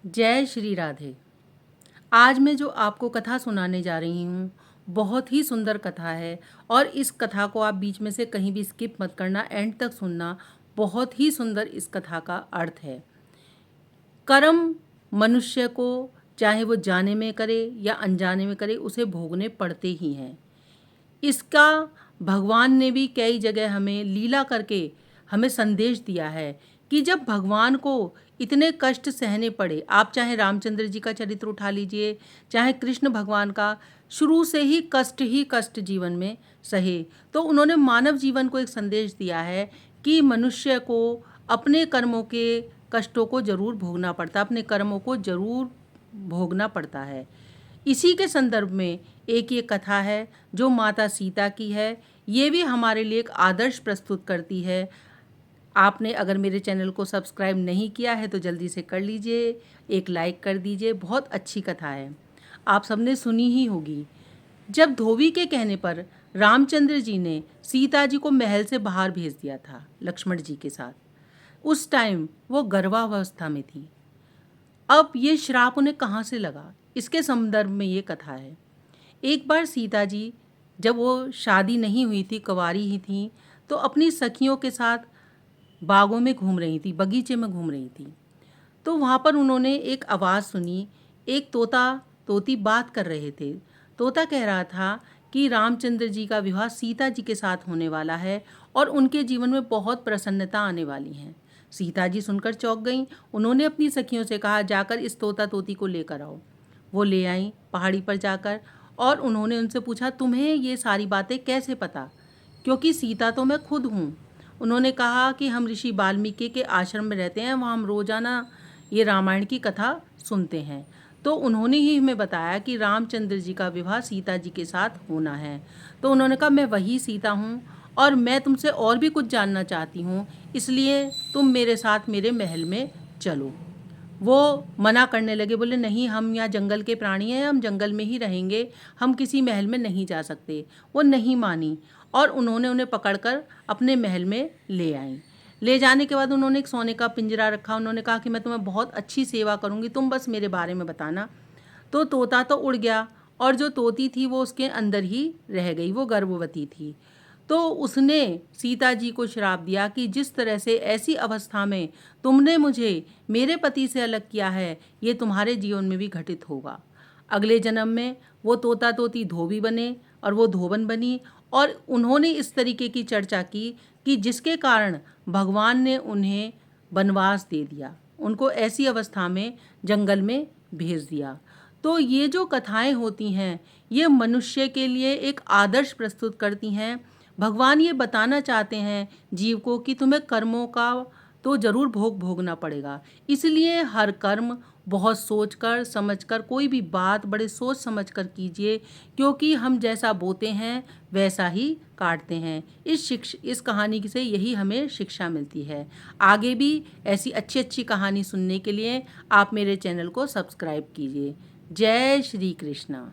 जय श्री राधे। आज मैं जो आपको कथा सुनाने जा रही हूँ बहुत ही सुंदर कथा है और इस कथा को आप बीच में से कहीं भी स्किप मत करना, एंड तक सुनना। बहुत ही सुंदर इस कथा का अर्थ है। कर्म मनुष्य को चाहे वो जाने में करे या अनजाने में करे उसे भोगने पड़ते ही हैं। इसका भगवान ने भी कई जगह हमें लीला करके हमें संदेश दिया है कि जब भगवान को इतने कष्ट सहने पड़े, आप चाहे रामचंद्र जी का चरित्र उठा लीजिए, चाहे कृष्ण भगवान का, शुरू से ही कष्ट जीवन में सहे, तो उन्होंने मानव जीवन को एक संदेश दिया है कि मनुष्य को अपने कर्मों के कष्टों को जरूर भोगना पड़ता, अपने कर्मों को जरूर भोगना पड़ता है। इसी के संदर्भ में एक ये कथा है जो माता सीता की है। ये भी हमारे लिए एक आदर्श प्रस्तुत करती है। आपने अगर मेरे चैनल को सब्सक्राइब नहीं किया है तो जल्दी से कर लीजिए, एक लाइक कर दीजिए। बहुत अच्छी कथा है, आप सबने सुनी ही होगी। जब धोबी के कहने पर रामचंद्र जी ने सीता जी को महल से बाहर भेज दिया था लक्ष्मण जी के साथ, उस टाइम वो गर्भावस्था में थी। अब ये श्राप उन्हें कहाँ से लगा, इसके संदर्भ में ये कथा है। एक बार सीता जी जब वो शादी नहीं हुई थी, कुंवारी ही थी, तो अपनी सखियों के साथ बागों में घूम रही थी, बगीचे में घूम रही थी। तो वहाँ पर उन्होंने एक आवाज़ सुनी। एक तोता तोती बात कर रहे थे। तोता कह रहा था कि रामचंद्र जी का विवाह सीता जी के साथ होने वाला है और उनके जीवन में बहुत प्रसन्नता आने वाली है। सीता जी सुनकर चौंक गईं। उन्होंने अपनी सखियों से कहा, जाकर इस तोता तोती को लेकर आओ। वो ले आई पहाड़ी पर जाकर, और उन्होंने उनसे पूछा, तुम्हें ये सारी बातें कैसे पता? क्योंकि सीता तो मैं खुद हूँ। उन्होंने कहा कि हम ऋषि वाल्मीकि के आश्रम में रहते हैं, वहाँ हम रोज़ाना ये रामायण की कथा सुनते हैं। तो उन्होंने ही हमें बताया कि रामचंद्र जी का विवाह सीता जी के साथ होना है। तो उन्होंने कहा, मैं वही सीता हूँ और मैं तुमसे और भी कुछ जानना चाहती हूँ, इसलिए तुम मेरे साथ मेरे महल में चलो। वो मना करने लगे, बोले नहीं, हम यहाँ जंगल के प्राणी हैं, हम जंगल में ही रहेंगे, हम किसी महल में नहीं जा सकते। वो नहीं मानी और उन्होंने उन्हें पकड़कर अपने महल में ले आई। ले जाने के बाद उन्होंने एक सोने का पिंजरा रखा। उन्होंने कहा कि मैं तुम्हें बहुत अच्छी सेवा करूँगी, तुम बस मेरे बारे में बताना। तो तोता तो उड़ गया और जो तोती थी वो उसके अंदर ही रह गई, वो गर्भवती थी। तो उसने सीता जी को श्राप दिया कि जिस तरह से ऐसी अवस्था में तुमने मुझे मेरे पति से अलग किया है, ये तुम्हारे जीवन में भी घटित होगा। अगले जन्म में वो तोता तोती धोबी बने और वो धोबन बनी, और उन्होंने इस तरीके की चर्चा की कि जिसके कारण भगवान ने उन्हें वनवास दे दिया, उनको ऐसी अवस्था में जंगल में भेज दिया। तो ये जो कथाएं होती हैं ये मनुष्य के लिए एक आदर्श प्रस्तुत करती हैं। भगवान ये बताना चाहते हैं जीव को कि तुम्हें कर्मों का तो ज़रूर भोगना पड़ेगा। इसलिए हर कर्म बहुत सोचकर समझकर, कोई भी बात बड़े सोच समझकर कीजिए, क्योंकि हम जैसा बोते हैं वैसा ही काटते हैं। इस कहानी से यही हमें शिक्षा मिलती है। आगे भी ऐसी अच्छी अच्छी कहानी सुनने के लिए आप मेरे चैनल को सब्सक्राइब कीजिए। जय श्री कृष्णा।